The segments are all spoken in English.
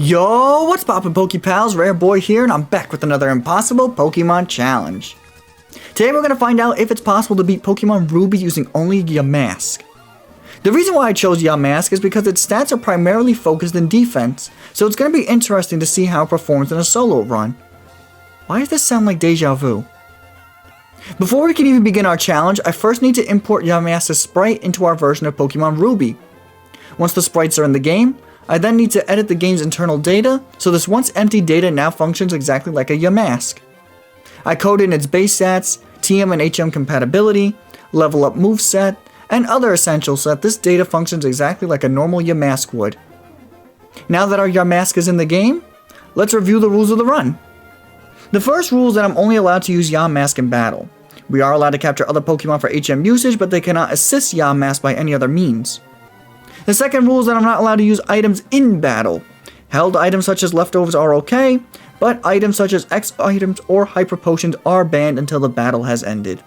Yo, what's poppin' Pokepals? Rare Boy here, and I'm back with another impossible Pokemon challenge. Today we're gonna find out if it's possible to beat Pokemon Ruby using only Yamask. The reason why I chose Yamask is because its stats are primarily focused in defense, so it's gonna be interesting to see how it performs in a solo run. Why does this sound like deja vu? Before we can even begin our challenge, I first need to import Yamask's sprite into our version of Pokemon Ruby. Once the sprites are in the game, I then need to edit the game's internal data, so this once empty data now functions exactly like a Yamask. I code in its base stats, TM and HM compatibility, level up moveset, and other essentials so that this data functions exactly like a normal Yamask would. Now that our Yamask is in the game, let's review the rules of the run. The first rule is that I'm only allowed to use Yamask in battle. We are allowed to capture other Pokemon for HM usage, but they cannot assist Yamask by any other means. The second rule is that I'm not allowed to use items in battle. Held items such as leftovers are okay, but items such as X items or hyper potions are banned until the battle has ended.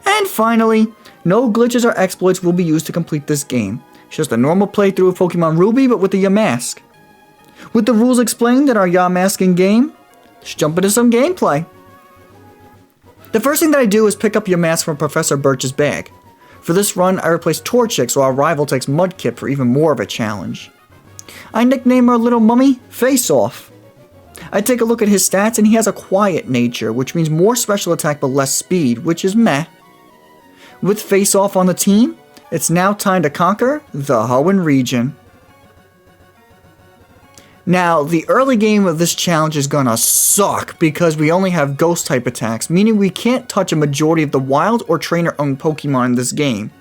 And finally, no glitches or exploits will be used to complete this game. It's just a normal playthrough of Pokemon Ruby, but with the Yamask. With the rules explained and our Yamask in game, let's jump into some gameplay. The first thing that I do is pick up Yamask from Professor Birch's bag. For this run, I replace Torchic so our rival takes Mudkip for even more of a challenge. I nickname our little mummy Face Off. I take a look at his stats and he has a quiet nature, which means more special attack but less speed, which is meh. With Face Off on the team, it's now time to conquer the Hoenn region. Now, the early game of this challenge is gonna suck because we only have ghost type attacks, meaning we can't touch a majority of the wild or trainer owned Pokemon in this game.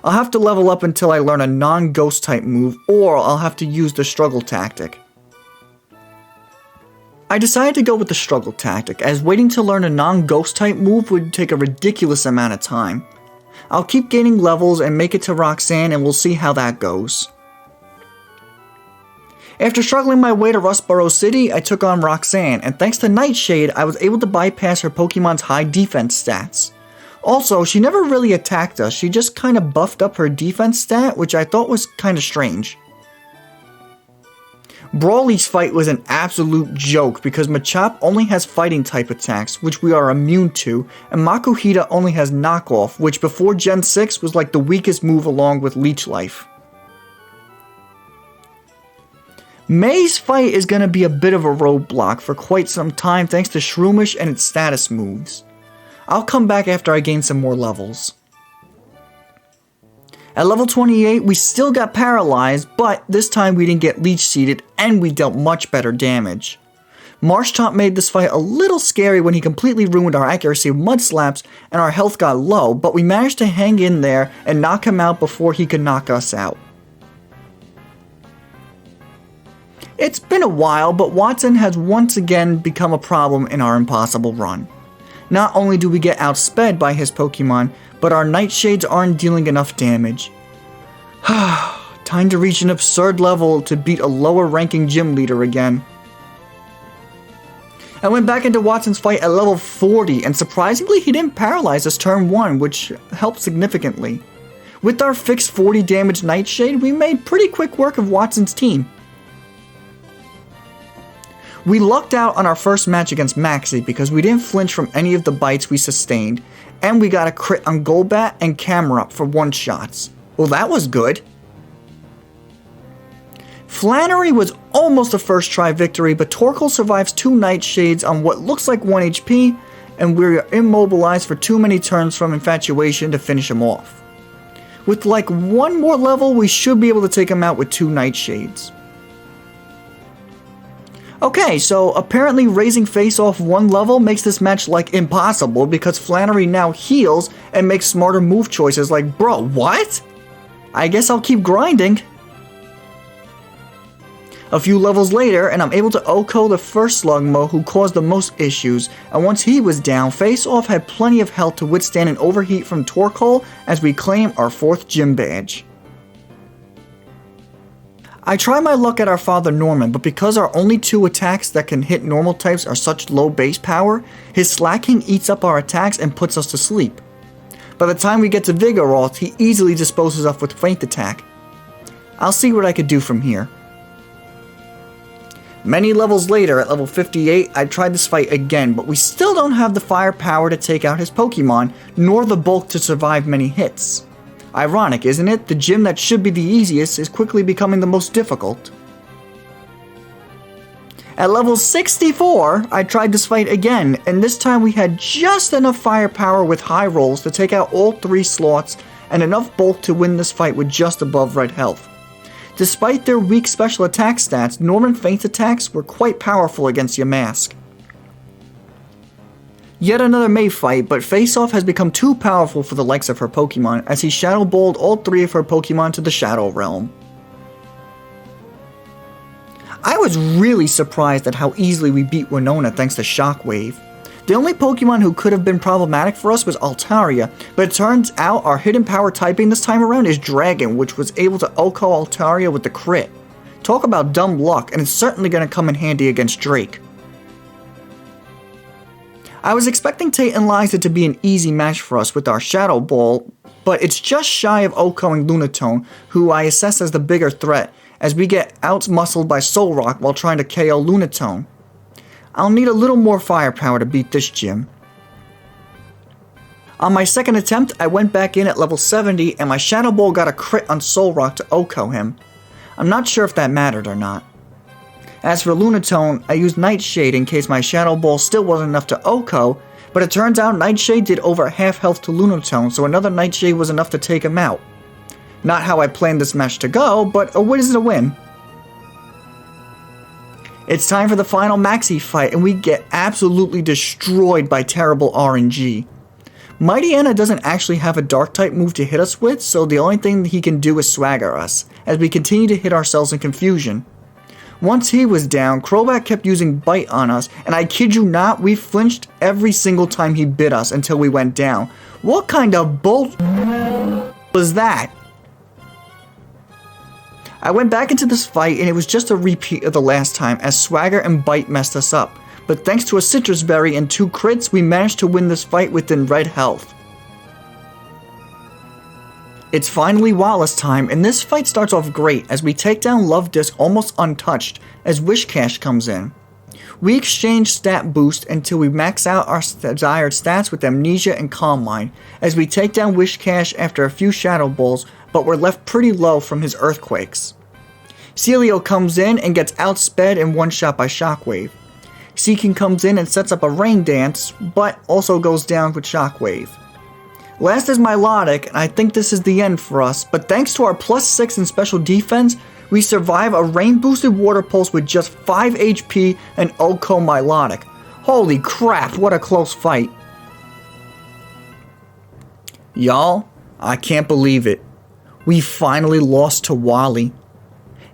I'll have to level up until I learn a non-ghost type move, or I'll have to use the struggle tactic. I decided to go with the struggle tactic, as waiting to learn a non-ghost type move would take a ridiculous amount of time. I'll keep gaining levels and make it to Roxanne, and we'll see how that goes. After struggling my way to Rustboro City, I took on Roxanne, and thanks to Nightshade, I was able to bypass her Pokemon's high defense stats. Also, she never really attacked us, she just kinda buffed up her defense stat, which I thought was kinda strange. Brawly's fight was an absolute joke because Machop only has fighting type attacks, which we are immune to, and Makuhita only has knockoff, which before Gen 6 was like the weakest move along with Leech Life. May's fight is going to be a bit of a roadblock for quite some time thanks to Shroomish and its status moves. I'll come back after I gain some more levels. At level 28 we still got paralyzed, but this time we didn't get leech seeded and we dealt much better damage. Marshtomp made this fight a little scary when he completely ruined our accuracy with Mud Slaps and our health got low, but we managed to hang in there and knock him out before he could knock us out. It's been a while, but Watson has once again become a problem in our impossible run. Not only do we get outsped by his Pokemon, but our Nightshades aren't dealing enough damage. Time to reach an absurd level to beat a lower ranking gym leader again. I went back into Watson's fight at level 40, and surprisingly he didn't paralyze us turn 1, which helped significantly. With our fixed 40 damage Nightshade, we made pretty quick work of Watson's team. We lucked out on our first match against Maxie because we didn't flinch from any of the bites we sustained, and we got a crit on Golbat and Camerupt for one-shots. Well, that was good. Flannery was almost a first try victory, but Torkoal survives 2 Nightshades on what looks like 1 HP, and we're immobilized for too many turns from Infatuation to finish him off. With like 1 more level, we should be able to take him out with 2 Nightshades. Okay, so apparently raising Face Off 1 level makes this match like impossible because Flannery now heals and makes smarter move choices like, bro, what? I guess I'll keep grinding. A few levels later, and I'm able to OHKO the first Slugmo who caused the most issues, and once he was down, Face Off had plenty of health to withstand an overheat from Torkoal as we claim our 4th gym badge. I try my luck at our father Norman, but because our only 2 attacks that can hit normal types are such low base power, his slacking eats up our attacks and puts us to sleep. By the time we get to Vigoroth, he easily disposes us with Feint Attack. I'll see what I could do from here. Many levels later, at level 58, I tried this fight again, but we still don't have the firepower to take out his Pokemon, nor the bulk to survive many hits. Ironic, isn't it? The gym that should be the easiest is quickly becoming the most difficult. At level 64, I tried this fight again, and this time we had just enough firepower with high rolls to take out all 3 slots, and enough bulk to win this fight with just above red health. Despite their weak special attack stats, Norman Feint's attacks were quite powerful against Yamask. Yet another May fight, but Face-Off has become too powerful for the likes of her Pokemon, as he Shadow Balled all 3 of her Pokemon to the Shadow Realm. I was really surprised at how easily we beat Winona thanks to Shockwave. The only Pokemon who could have been problematic for us was Altaria, but it turns out our hidden power typing this time around is Dragon, which was able to OHKO Altaria with the crit. Talk about dumb luck, and it's certainly going to come in handy against Drake. I was expecting Tate and Liza to be an easy match for us with our Shadow Ball, but it's just shy of OHKOing Lunatone, who I assess as the bigger threat, as we get out-muscled by Solrock while trying to KO Lunatone. I'll need a little more firepower to beat this gym. On my second attempt, I went back in at level 70 and my Shadow Ball got a crit on Solrock to OHKO him. I'm not sure if that mattered or not. As for Lunatone, I used Nightshade in case my Shadow Ball still wasn't enough to OHKO, but it turns out Nightshade did over half health to Lunatone, so another Nightshade was enough to take him out. Not how I planned this match to go, but a win is a win. It's time for the final Maxi fight, and we get absolutely destroyed by terrible RNG. Mighty Anna doesn't actually have a Dark-type move to hit us with, so the only thing he can do is swagger us, as we continue to hit ourselves in confusion. Once he was down, Crobat kept using Bite on us, and I kid you not, we flinched every single time he bit us until we went down. What kind of bull was that? I went back into this fight and it was just a repeat of the last time as Swagger and Bite messed us up, but thanks to a Citrus Berry and 2 crits, we managed to win this fight within red health. It's finally Wallace time, and this fight starts off great as we take down Love Disc almost untouched as Wishcash comes in. We exchange stat boost until we max out our desired stats with Amnesia and Calm Mind as we take down Wishcash after a few Shadow Balls, but we're left pretty low from his Earthquakes. Celio comes in and gets outsped and one-shot by Shockwave. Seeking comes in and sets up a Rain Dance, but also goes down with Shockwave. Last is Milotic, and I think this is the end for us, but thanks to our +6 in special defense, we survive a rain-boosted Water Pulse with just 5 HP and OHKO Milotic. Holy crap, what a close fight. Y'all, I can't believe it. We finally lost to Wally.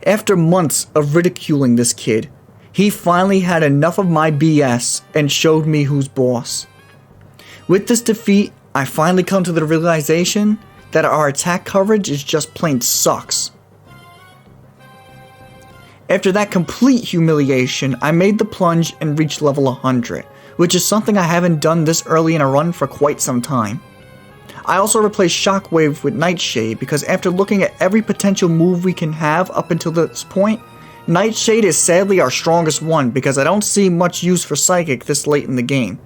After months of ridiculing this kid, he finally had enough of my BS and showed me who's boss. With this defeat, I finally come to the realization that our attack coverage is just plain sucks. After that complete humiliation, I made the plunge and reached level 100, which is something I haven't done this early in a run for quite some time. I also replaced Shockwave with Nightshade because after looking at every potential move we can have up until this point, Nightshade is sadly our strongest one because I don't see much use for Psychic this late in the game.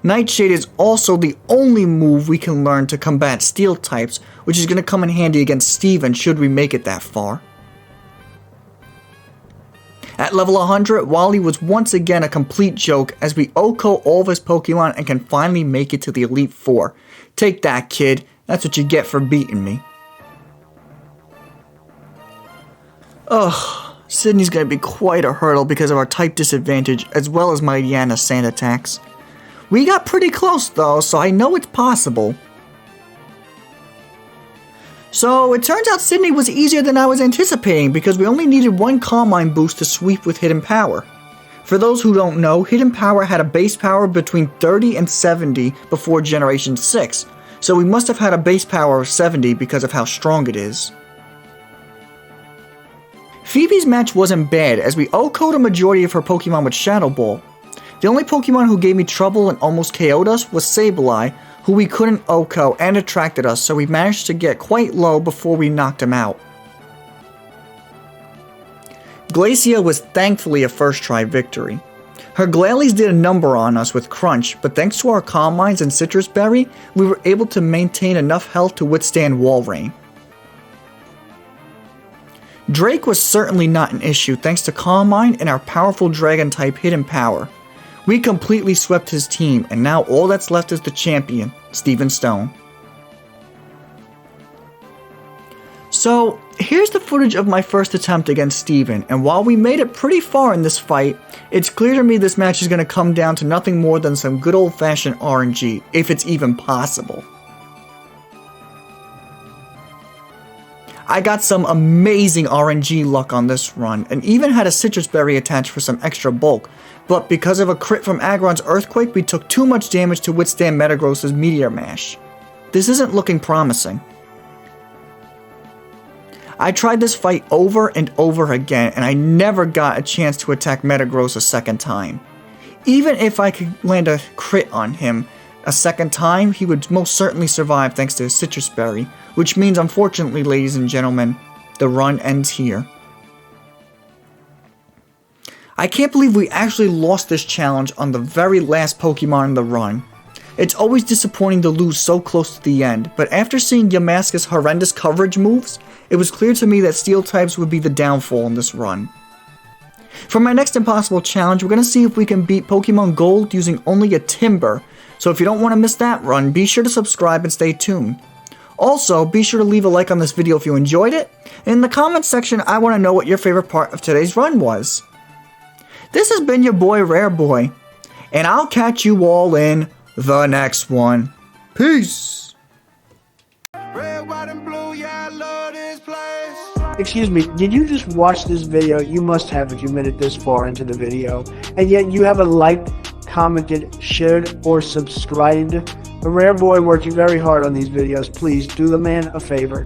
Nightshade is also the only move we can learn to combat Steel types, which is going to come in handy against Steven should we make it that far. At level 100, Wally was once again a complete joke as we OHKO all of his Pokemon and can finally make it to the Elite Four. Take that, kid. That's what you get for beating me. Ugh, Sydney's gonna be quite a hurdle because of our type disadvantage as well as my Yana sand attacks. We got pretty close though, so I know it's possible. So it turns out Sydney was easier than I was anticipating because we only needed 1 Calm Mind boost to sweep with Hidden Power. For those who don't know, Hidden Power had a base power between 30 and 70 before Generation 6, so we must have had a base power of 70 because of how strong it is. Phoebe's match wasn't bad as we OHKO'd a majority of her Pokemon with Shadow Ball. The only Pokemon who gave me trouble and almost KO'd us was Sableye, who we couldn't OHKO and attracted us, so we managed to get quite low before we knocked him out. Glacia was thankfully a first try victory. Her Glalie did a number on us with Crunch, but thanks to our Calm Minds and Citrus Berry, we were able to maintain enough health to withstand Wall Rain. Drake was certainly not an issue thanks to Calm Mind and our powerful Dragon type Hidden Power. We completely swept his team, and now all that's left is the champion, Steven Stone. So, here's the footage of my first attempt against Steven, and while we made it pretty far in this fight, it's clear to me this match is going to come down to nothing more than some good old-fashioned RNG, if it's even possible. I got some amazing RNG luck on this run, and even had a Citrus Berry attached for some extra bulk, but because of a crit from Aggron's Earthquake, we took too much damage to withstand Metagross's Meteor Mash. This isn't looking promising. I tried this fight over and over again, and I never got a chance to attack Metagross a second time. Even if I could land a crit on him a second time, he would most certainly survive thanks to his Citrus Berry, which means, unfortunately, ladies and gentlemen, the run ends here. I can't believe we actually lost this challenge on the very last Pokemon in the run. It's always disappointing to lose so close to the end, but after seeing Yamask's horrendous coverage moves, it was clear to me that Steel types would be the downfall in this run. For my next impossible challenge, we're going to see if we can beat Pokemon Gold using only a Timber, so if you don't want to miss that run, be sure to subscribe and stay tuned. Also, be sure to leave a like on this video if you enjoyed it, and in the comments section I want to know what your favorite part of today's run was. This has been your boy Rare Boy, and I'll catch you all in the next one. Peace! Red, white, and blue, yeah, I love this place. Excuse me, did you just watch this video? You must have if you made it this far into the video. And yet you haven't liked, commented, shared, or subscribed. The Rare Boy working very hard on these videos. Please do the man a favor.